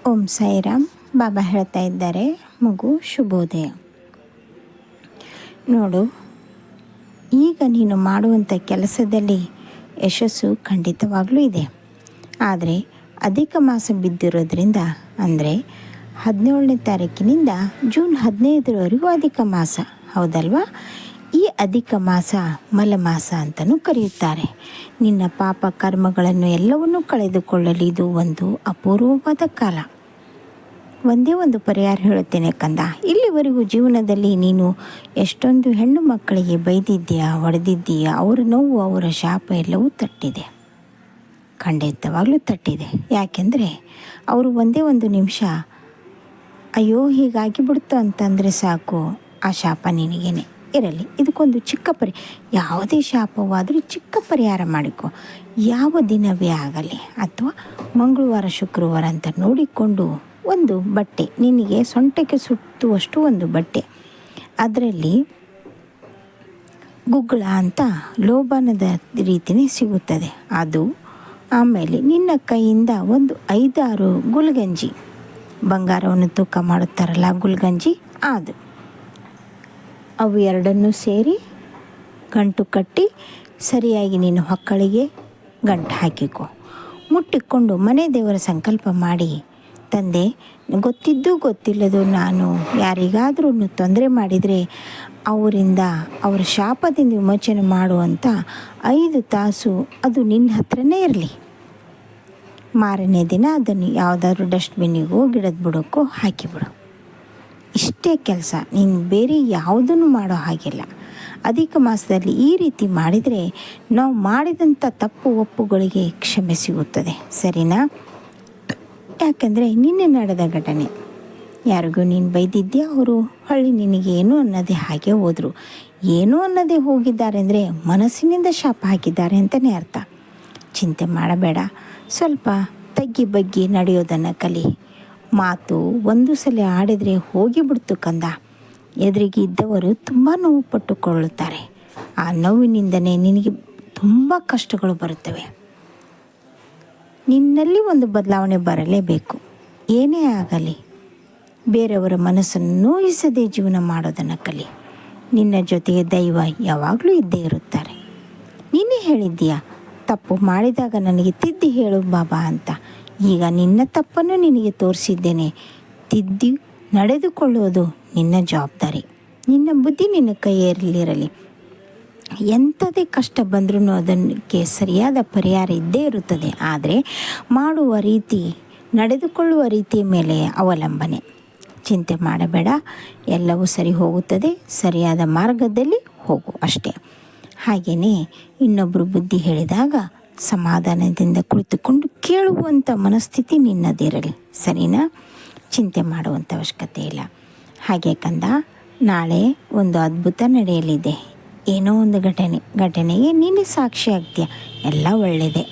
ಓಂ ಸಾಯಿರಾಮ್. ಬಾಬಾ ಹೇಳ್ತಾ ಇದ್ದಾರೆ, ಮಗು ಶುಭೋದಯ. ನೋಡು, ಈಗ ನೀನು ಮಾಡುವಂಥ ಕೆಲಸದಲ್ಲಿ ಯಶಸ್ಸು ಖಂಡಿತವಾಗಲೂ ಇದೆ. ಆದರೆ ಅಧಿಕ ಮಾಸ ಬಿದ್ದಿರೋದ್ರಿಂದ, ಅಂದರೆ 17ನೇ ತಾರೀಕಿನಿಂದ ಜೂನ್ 15ರವರೆಗೂ ಅಧಿಕ ಮಾಸ, ಹೌದಲ್ವಾ? ಈ ಅಧಿಕ ಮಾಸ ಮಲಮಾಸ ಅಂತಲೂ ಕರೆಯುತ್ತಾರೆ. ನಿನ್ನ ಪಾಪ ಕರ್ಮಗಳನ್ನು ಎಲ್ಲವನ್ನೂ ಕಳೆದುಕೊಳ್ಳಲು ಇದು ಒಂದು ಅಪೂರ್ವವಾದ ಕಾಲ. ಒಂದೇ ಒಂದು ಪರಿಹಾರ ಹೇಳುತ್ತೇನೆ ಕಂದ. ಇಲ್ಲಿವರೆಗೂ ಜೀವನದಲ್ಲಿ ನೀನು ಎಷ್ಟೊಂದು ಹೆಣ್ಣು ಮಕ್ಕಳಿಗೆ ಬೈದಿದ್ದೀಯಾ, ಹೊಡೆದಿದ್ದೀಯಾ. ಅವರ ನೋವು, ಅವರ ಶಾಪ ಎಲ್ಲವೂ ತಟ್ಟಿದೆ, ಖಂಡಿತವಾಗ್ಲೂ ತಟ್ಟಿದೆ. ಯಾಕೆಂದರೆ ಅವರು ಒಂದೇ ಒಂದು ನಿಮಿಷ ಅಯ್ಯೋ ಹೀಗಾಗಿ ಬಿಡ್ತು ಅಂತಂದರೆ ಸಾಕು, ಆ ಶಾಪ ನಿನಗೇನೆ ಇರಲಿ. ಇದಕ್ಕೊಂದು ಚಿಕ್ಕ ಯಾವುದೇ ಶಾಪವಾದರೂ ಚಿಕ್ಕ ಪರಿಹಾರ ಮಾಡಿಕೊ. ಯಾವ ದಿನವೇ ಆಗಲಿ, ಅಥವಾ ಮಂಗಳವಾರ ಶುಕ್ರವಾರ ಅಂತ ನೋಡಿಕೊಂಡು ಒಂದು ಬಟ್ಟೆ, ನಿನಗೆ ಸೊಂಟಕ್ಕೆ ಸುತ್ತುವಷ್ಟು ಒಂದು ಬಟ್ಟೆ, ಅದರಲ್ಲಿ ಗುಗ್ಗಳ ಅಂತ ಲೋಬಾನದ ರೀತಿಯೇ ಸಿಗುತ್ತದೆ ಅದು. ಆಮೇಲೆ ನಿನ್ನ ಕೈಯಿಂದ ಒಂದು 5-6 ಗುಲ್ಗಂಜಿ, ಬಂಗಾರವನ್ನು ತೂಕ ಮಾಡುತ್ತಾರಲ್ಲ ಗುಲ್ಗಂಜಿ, ಅದು ಅವು ಎರಡನ್ನೂ ಸೇರಿ ಗಂಟು ಕಟ್ಟಿ ಸರಿಯಾಗಿ ನೀನು ಹೊಕ್ಕಳಿಗೆ ಗಂಟು ಹಾಕಿಕೊ. ಮುಟ್ಟಿಕೊಂಡು ಮನೆ ದೇವರ ಸಂಕಲ್ಪ ಮಾಡಿ, ತಂದೆ, ಗೊತ್ತಿದ್ದು ಗೊತ್ತಿಲ್ಲದು ನಾನು ಯಾರಿಗಾದರೂ ತೊಂದರೆ ಮಾಡಿದರೆ ಅವರಿಂದ, ಅವರ ಶಾಪದಿಂದ ವಿಮೋಚನೆ ಮಾಡುವಂಥ 5 ತಾಸು ಅದು ನಿನ್ನ ಹತ್ರನೇ ಇರಲಿ. ಮಾರನೇ ದಿನ ಅದನ್ನು ಯಾವುದಾದ್ರೂ ಡಸ್ಟ್ಬಿನ್ನಿಗೋ ಗಿಡದ ಬುಡಕ್ಕೋ ಹಾಕಿಬಿಡು. ಇಷ್ಟೇ ಕೆಲಸ, ನೀನು ಬೇರೆ ಯಾವುದನ್ನು ಮಾಡೋ ಹಾಗಿಲ್ಲ. ಅಧಿಕ ಮಾಸದಲ್ಲಿ ಈ ರೀತಿ ಮಾಡಿದರೆ ನಾವು ಮಾಡಿದಂಥ ತಪ್ಪು ಒಪ್ಪುಗಳಿಗೆ ಕ್ಷಮೆ ಸಿಗುತ್ತದೆ, ಸರಿನಾ? ಯಾಕಂದರೆ ನಿನ್ನೆ ನಡೆದ ಘಟನೆ, ಯಾರಿಗೂ ನೀನು ಬೈದಿದ್ದೆ, ಅವರು ಹೊಳ್ಳಿ ನಿನಗೆ ಏನೂ ಅನ್ನೋದೇ ಹಾಗೆ ಹೋದರು. ಏನೂ ಅನ್ನೋದೇ ಹೋಗಿದ್ದಾರೆ ಅಂದರೆ ಮನಸ್ಸಿನಿಂದ ಶಾಪ ಹಾಕಿದ್ದಾರೆ ಅಂತಲೇ ಅರ್ಥ. ಚಿಂತೆ ಮಾಡಬೇಡ, ಸ್ವಲ್ಪ ತಗ್ಗಿ ಬಗ್ಗಿ ನಡೆಯೋದನ್ನು ಕಲಿ. ಮಾತು ಒಂದು ಸಲ ಆಡಿದರೆ ಹೋಗಿಬಿಡ್ತು ಕಂದ. ಎದುರಿಗೆ ಇದ್ದವರು ತುಂಬ ನೋವು ಪಟ್ಟುಕೊಳ್ಳುತ್ತಾರೆ. ಆ ನೋವಿನಿಂದನೇ ನಿನಗೆ ತುಂಬ ಕಷ್ಟಗಳು ಬರುತ್ತವೆ. ನಿನ್ನಲ್ಲಿ ಒಂದು ಬದಲಾವಣೆ ಬರಲೇಬೇಕು. ಏನೇ ಆಗಲಿ, ಬೇರೆಯವರ ಮನಸ್ಸನ್ನು ನೋಯಿಸದೇ ಜೀವನ ಮಾಡೋದನ್ನು ಕಲಿ. ನಿನ್ನ ಜೊತೆಗೆ ದೈವ ಯಾವಾಗಲೂ ಇದ್ದೇ ಇರುತ್ತಾರೆ. ನೀನೇ ಹೇಳಿದ್ದೀಯಾ, ತಪ್ಪು ಮಾಡಿದಾಗ ನನಗೆ ತಿದ್ದಿ ಹೇಳು ಬಾಬಾ ಅಂತ. ಈಗ ನಿನ್ನ ತಪ್ಪನ್ನು ನಿನಗೆ ತೋರಿಸಿದ್ದೇನೆ. ತಿದ್ದಿ ನಡೆದುಕೊಳ್ಳುವುದು ನಿನ್ನ ಜವಾಬ್ದಾರಿ. ನಿನ್ನ ಬುದ್ಧಿ ನಿನ್ನ ಕೈಯಲ್ಲಿರಲಿ. ಎಂಥದೇ ಕಷ್ಟ ಬಂದ್ರೂ ಅದಕ್ಕೆ ಸರಿಯಾದ ಪರಿಹಾರ ಇದ್ದೇ ಇರುತ್ತದೆ. ಆದರೆ ಮಾಡುವ ರೀತಿ, ನಡೆದುಕೊಳ್ಳುವ ರೀತಿಯ ಮೇಲೆ ಅವಲಂಬನೆ. ಚಿಂತೆ ಮಾಡಬೇಡ, ಎಲ್ಲವೂ ಸರಿ ಹೋಗುತ್ತದೆ. ಸರಿಯಾದ ಮಾರ್ಗದಲ್ಲಿ ಹೋಗು ಅಷ್ಟೇ. ಹಾಗೆಯೇ ಇನ್ನೊಬ್ಬರು ಬುದ್ಧಿ ಹೇಳಿದಾಗ ಸಮಾಧಾನದಿಂದ ಕುಳಿತುಕೊಂಡು ಕೇಳುವಂಥ ಮನಸ್ಥಿತಿ ನಿನ್ನದಿರಲಿ, ಸರಿನಾ? ಚಿಂತೆ ಮಾಡುವಂಥ ಅವಶ್ಯಕತೆ ಇಲ್ಲ. ಹಾಗೆ ಕಂದ, ನಾಳೆ ಒಂದು ಅದ್ಭುತ ನಡೆಯಲಿದೆ. ಏನೋ ಒಂದು ಘಟನೆಗೆ ನೀನೇ ಸಾಕ್ಷಿ ಆಗ್ತೀಯ. ಎಲ್ಲ ಒಳ್ಳೆಯದೇ.